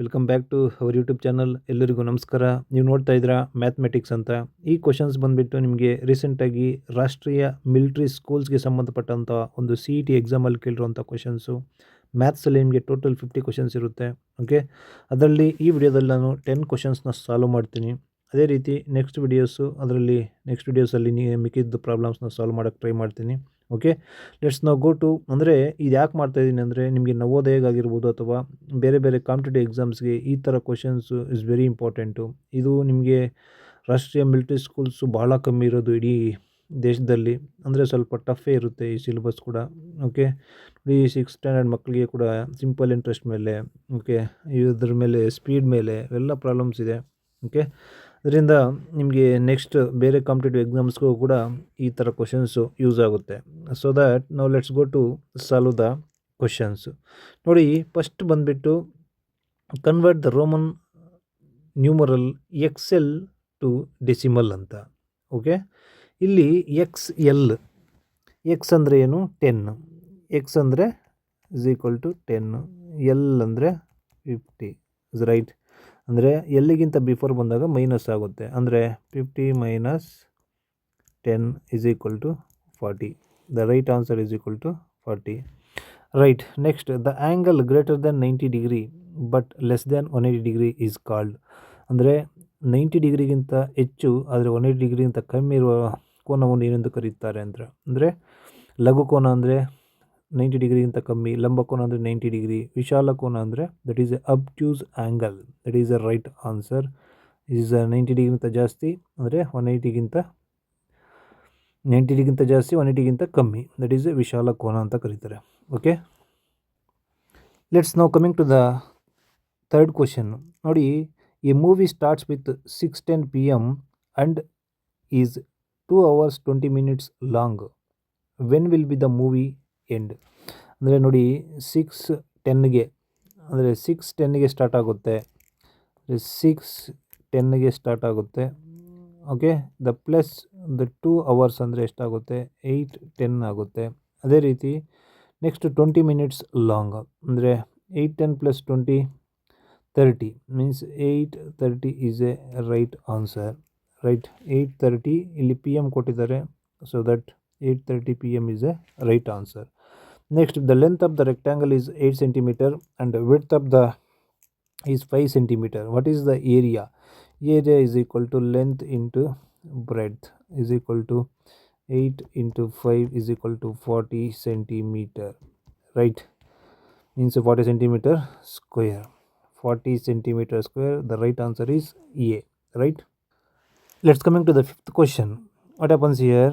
Welcome back to our YouTube channel. ಎಲ್ಲರಿಗೂ ನಮಸ್ಕಾರ. ನೀವು ನೋಡ್ತಾ ಇದ್ದೀರಾ ಮ್ಯಾಥಮೆಟಿಕ್ಸ್ ಅಂತ. ಈ ಕ್ವಶನ್ಸ್ ಬಂದುಬಿಟ್ಟು ನಿಮಗೆ ರೀಸೆಂಟಾಗಿ ರಾಷ್ಟ್ರೀಯ ಮಿಲಿಟ್ರಿ ಸ್ಕೂಲ್ಸ್ಗೆ ಸಂಬಂಧಪಟ್ಟಂಥ ಒಂದು ಸಿ ಇ ಟಿ ಎಕ್ಸಾಮಲ್ಲಿ ಕೇಳಿರುವಂಥ ಕ್ವಶನ್ಸು. ಮ್ಯಾಥ್ಸಲ್ಲಿ ನಿಮಗೆ ಟೋಟಲ್ 50 ಕ್ವಶನ್ಸ್ ಇರುತ್ತೆ. ಓಕೆ, ಅದರಲ್ಲಿ ಈ ವಿಡಿಯೋದಲ್ಲಿ ನಾನು 10 ಕ್ವಶನ್ಸ್ನ ಸಾಲ್ವ್ ಮಾಡ್ತೀನಿ. ಅದೇ ರೀತಿ ನೆಕ್ಸ್ಟ್ ವಿಡಿಯೋಸಲ್ಲಿ ಮಿಕ್ಕಿದ್ದು ಪ್ರಾಬ್ಲಮ್ಸ್ನ ಸಾಲ್ವ್ ಮಾಡೋಕ್ಕೆ ಟ್ರೈ ಮಾಡ್ತೀನಿ. ಓಕೆ, ಲೆಟ್ಸ್ ನಾವು ಗೋ ಟು. ಅಂದರೆ ಇದು ಯಾಕೆ ಮಾಡ್ತಾಯಿದ್ದೀನಿ ಅಂದರೆ ನಿಮಗೆ ನವೋದಯಗಾಗಿರ್ಬೋದು ಅಥವಾ ಬೇರೆ ಬೇರೆ ಕಾಂಪಿಟೇಟಿವ್ ಎಕ್ಸಾಮ್ಸ್ಗೆ ಈ ಥರ ಕ್ವಶನ್ಸು ಇಸ್ ವೆರಿ ಇಂಪಾರ್ಟೆಂಟು. ಇದು ನಿಮಗೆ ರಾಷ್ಟ್ರೀಯ ಮಿಲಿಟ್ರಿ ಸ್ಕೂಲ್ಸು ಬಹಳ ಕಮ್ಮಿ ಇರೋದು ಇಡೀ ದೇಶದಲ್ಲಿ. ಅಂದರೆ ಸ್ವಲ್ಪ ಟಫೇ ಇರುತ್ತೆ ಈ ಸಿಲೆಬಸ್ ಕೂಡ. ಓಕೆ, ಈ 6th ಸ್ಟ್ಯಾಂಡರ್ಡ್ ಮಕ್ಕಳಿಗೆ ಕೂಡ ಸಿಂಪಲ್ ಇಂಟ್ರೆಸ್ಟ್ ಮೇಲೆ, ಓಕೆ, ಇದ್ರ ಮೇಲೆ ಸ್ಪೀಡ್ ಮೇಲೆ ಎಲ್ಲ ಪ್ರಾಬ್ಲಮ್ಸ್ ಇದೆ. ಓಕೆ, ಅದರಿಂದ ನಿಮಗೆ ನೆಕ್ಸ್ಟ್ ಬೇರೆ ಕಾಂಪಿಟೇಟಿವ್ ಎಕ್ಸಾಮ್ಸ್ಗೂ ಕೂಡ ಈ ಥರ ಕ್ವಶನ್ಸು ಯೂಸ್ ಆಗುತ್ತೆ. ಸೊ ದ್ಯಾಟ್ ನಾವು let's go to solve the questions. ನೋಡಿ, ಫಸ್ಟ್ ಬಂದುಬಿಟ್ಟು convert the Roman numeral XL to decimal ಅಂತ. ಓಕೆ, ಇಲ್ಲಿ ಎಕ್ಸ್ ಅಂದರೆ ಏನು? 10. ಎಕ್ಸ್ ಅಂದರೆ ಇಸ್ ಈಕ್ವಲ್ ಟು 10, ಎಲ್ ಅಂದರೆ 50 ಇಸ್ ರೈಟ್. ಅಂದರೆ ಎಲ್ಲಿಗಿಂತ ಬಿಫೋರ್ ಬಂದಾಗ ಮೈನಸ್ ಆಗುತ್ತೆ. ಅಂದರೆ 50 minus 10 is equal to 40. The right answer is equal to 40. Right. Next, the angle greater than 90 degree but less than 180 degree is called. ಅಂದರೆ 90 ಡಿಗ್ರಿಗಿಂತ ಹೆಚ್ಚು ಆದರೆ 180 ಡಿಗ್ರಿಗಿಂತ ಕಮ್ಮಿ ಇರುವ ಕೋನವನ್ನು ಏನೆಂದು ಕರೆಯುತ್ತಾರೆ ಅಂದರೆ ಲಘು ಕೋನ ಅಂದರೆ 90 ಡಿಗ್ರಿಗಿಂತ ಕಮ್ಮಿ, ಲಂಬ ಕೋನ ಅಂದರೆ 90 ಡಿಗ್ರಿ, ವಿಶಾಲ ಕೋನ ಅಂದರೆ that is a obtuse angle. That is a right answer. Is 90 ಡಿಗ್ರಿಗಿಂತ ಜಾಸ್ತಿ ಅಂದರೆ 90 ಡಿಗ್ರಿಗಿಂತ ಜಾಸ್ತಿ 180ಗಿಂತ ಕಮ್ಮಿ, ದಟ್ ಈಸ್ ಎ ವಿಶಾಲ ಕೋನ ಅಂತ ಕರೀತಾರೆ. Okay, let's now coming to the third question. ನೋಡಿ, a movie starts with 6:10 PM and is 2 hours 20 minutes long. When will be the movie end? ಅಂದರೆ ನೋಡಿ, 6:10ಗೆ ಅಂದರೆ 6:10ಗೆ ಸ್ಟಾರ್ಟ್ ಆಗುತ್ತೆ. 6:10ಗೆ ಸ್ಟಾರ್ಟ್ ಆಗುತ್ತೆ. Okay, the plus the 2 hours ಅಂದರೆ ಎಷ್ಟಾಗುತ್ತೆ? 8:10 ಆಗುತ್ತೆ. ಅದೇ ರೀತಿ ನೆಕ್ಸ್ಟ್ 20 minutes ಲಾಂಗ್ ಅಂದರೆ 8:10 + 20 30 means 8:30 is a right answer. Right, 8:30 ಇಲ್ಲಿ PM ಕೊಟ್ಟಿದ್ದಾರೆ. So that 8:30 PM is a right answer. Next, the length of the rectangle is 8 cm and width of the is 5 cm. What is the area? Area is equal to length into breadth is equal to 8 into 5 is equal to 40 cm. Right, means 40 cm square. 40 cm square. The right answer is A. Right. Let's coming to the fifth question. What happens here?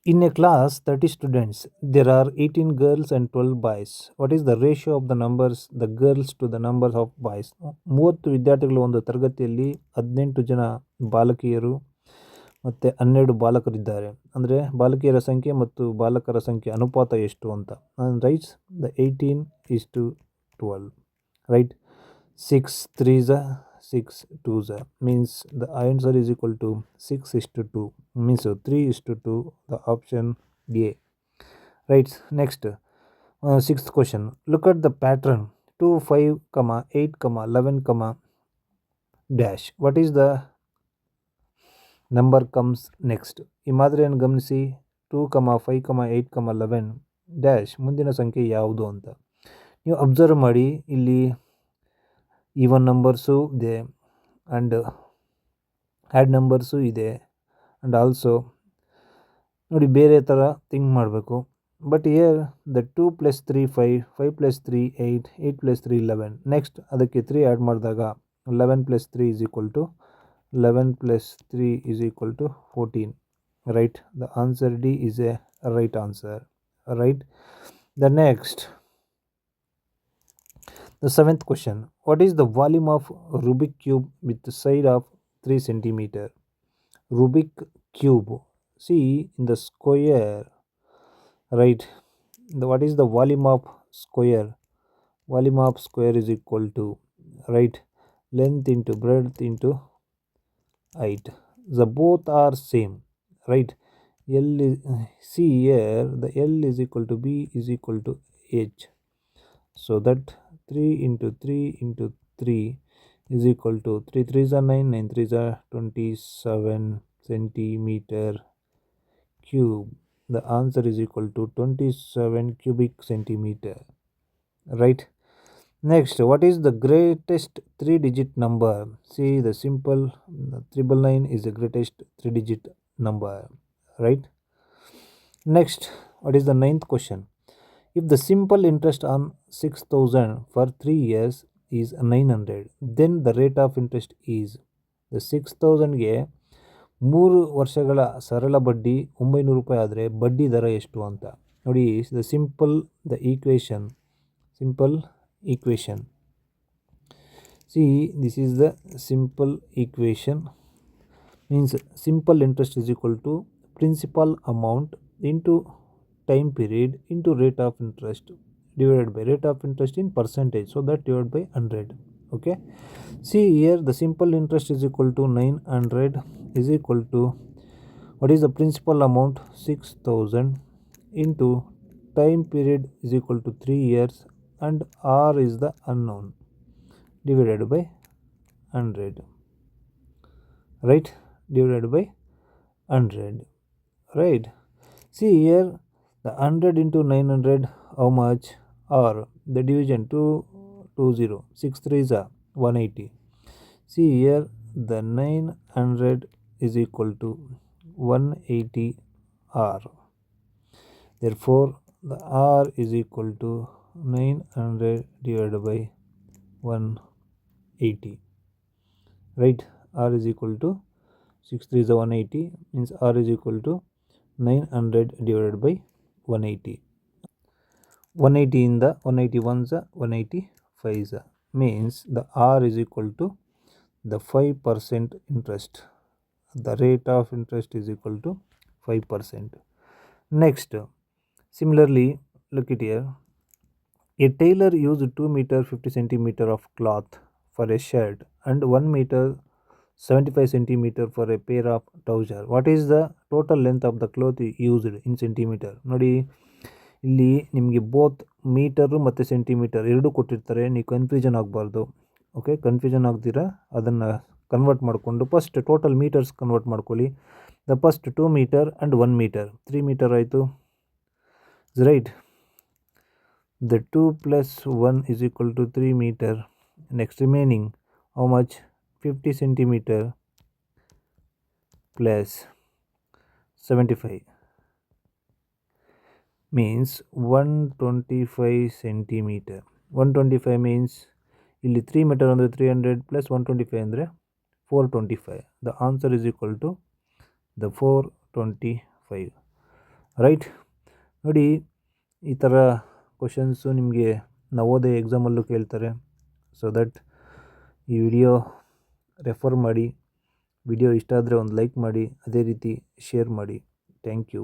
In a class 30 students, there are 18 girls and 12 boys. What is the ratio of the numbers, the girls to the numbers of boys? 30 ವಿದ್ಯಾರ್ಥಿಗಳು ಒಂದು ತರಗತಿಯಲ್ಲಿ 18 ಜನ ಬಾಲಕಿಯರು ಮತ್ತು 12 ಬಾಲಕರಿದ್ದಾರೆ. ಅಂದರೆ ಬಾಲಕಿಯರ ಸಂಖ್ಯೆ ಮತ್ತು ಬಾಲಕರ ಸಂಖ್ಯೆ ಅನುಪಾತ ಎಷ್ಟು ಅಂತ. Right, the 18:12. Right, 6 3s 6 2s means the answer is equal to 6:2 means 3:2, the option A. Right. Next, sixth question. Look at the pattern 2 5 8 11 dash. What is the number comes next? ಈ ಮಾದರಿಯನ್ನು ಗಮನಿಸಿ. 2 5 8 11 ಡ್ಯಾಶ್ ಮುಂದಿನ ಸಂಖ್ಯೆ ಯಾವುದು ಅಂತ ನೀವು observe ಮಾಡಿ. ಇಲ್ಲಿ ಈವನ್ ನಂಬರ್ಸು ಇದೆ ಆ್ಯಂಡ್ ಆ್ಯಡ್ ನಂಬರ್ಸು ಇದೆ ಆ್ಯಂಡ್ ಆಲ್ಸೋ ನೋಡಿ ಬೇರೆ ಥರ ಥಿಂಕ್ ಮಾಡಬೇಕು. But here the 2 + 3 5 5 + 3 8 8 + 3 11. ನೆಕ್ಸ್ಟ್ ಅದಕ್ಕೆ 3 ಆ್ಯಡ್ ಮಾಡಿದಾಗ 11 + 3 is equal to 11 + 3 is equal to 14. Right, the answer D is a right answer. Right. The next, the seventh question. What is the volume of Rubik cube with the side of 3 cm? Rubik cube. See in the square. Right. What is the volume of square? Volume of square is equal to, right, length into breadth into height. The both are same. Right. L is, see here the L is equal to B is equal to H. So that 3 into 3 into 3 is equal to 3 3s are 9, 9 3s are 27 centimeter cube. The answer is equal to 27 cubic centimeter, right? Next, what is the greatest 3-digit number? See, the simple 999 is the greatest 3-digit number, right? Next, what is the ninth question? If the simple interest on 6,000 for 3 years is 900, then the rate of interest is the 6,000ಗೆ 3 ವರ್ಷಗಳ ಸರಳ ಬಡ್ಡಿ 900 ರೂಪಾಯಿ ಆದರೆ ಬಡ್ಡಿ ದರ ಎಷ್ಟು ಅಂತ ನೋಡಿ. The simple equation. See, this is the simple equation. Means simple interest is equal to principal amount into time period into rate of interest divided by rate of interest in percentage, so that divided by 100. Okay, see here the simple interest is equal to 900 is equal to what is the principal amount 6,000 into time period is equal to 3 years and r is the unknown divided by 100, right? Divided by 100, right? See here the 100 into 900 how much, or the division 220 6 3s are 180. See here the 900 is equal to 180 r, therefore the r is equal to 900 divided by 180, right? R is equal to 6 3 is 180, means r is equal to 900 divided by 180. 180 in the 181s 185s means the r is equal to the 5% interest. The rate of interest is equal to 5%. Next, similarly, look at here. A tailor used 2 meter 50 centimeter of cloth for a shirt and 1 meter 75 centimeter for a pair of trouser. What is the total length of the cloth used in centimeter? ನೋಡಿ, ಇಲ್ಲಿ ನಿಮಗೆ both metre ಮತ್ತು centimetre ಎರಡೂ ಕೊಟ್ಟಿರ್ತಾರೆ. ನೀವು confusion ಆಗಬಾರ್ದು. Okay, confusion ಆಗ್ದಿರ ಅದನ್ನು convert ಮಾಡಿಕೊಂಡು ಫಸ್ಟ್ ಟೋಟಲ್ ಮೀಟರ್ಸ್ ಕನ್ವರ್ಟ್ ಮಾಡ್ಕೊಳ್ಳಿ. The first 2 metre and 1 metre 3 metre ಆಯಿತು, right? The 2 plus 1 is equal to 3 meter. Next remaining how much? 50 centimeter plus 75 means 125 centimeter. 125 means ಇಲ್ಲಿ 3 meter ಅಂದರೆ 300 plus 125 ಅಂದರೆ 425. The answer is equal to the 425, right? ನೋಡಿ, ಈ ಥರ questions ನಿಮಗೆ ನವೋದಯ ಎಕ್ಸಾಮಲ್ಲೂ ಕೇಳ್ತಾರೆ. ಸೊ ದಟ್ ಈ ವಿಡಿಯೋ ರೆಫರ್ ಮಾಡಿ. ವಿಡಿಯೋ ಇಷ್ಟ ಆದರೆ ಒಂದು ಲೈಕ್ ಮಾಡಿ, ಅದೇ ರೀತಿ ಶೇರ್ ಮಾಡಿ. Thank you.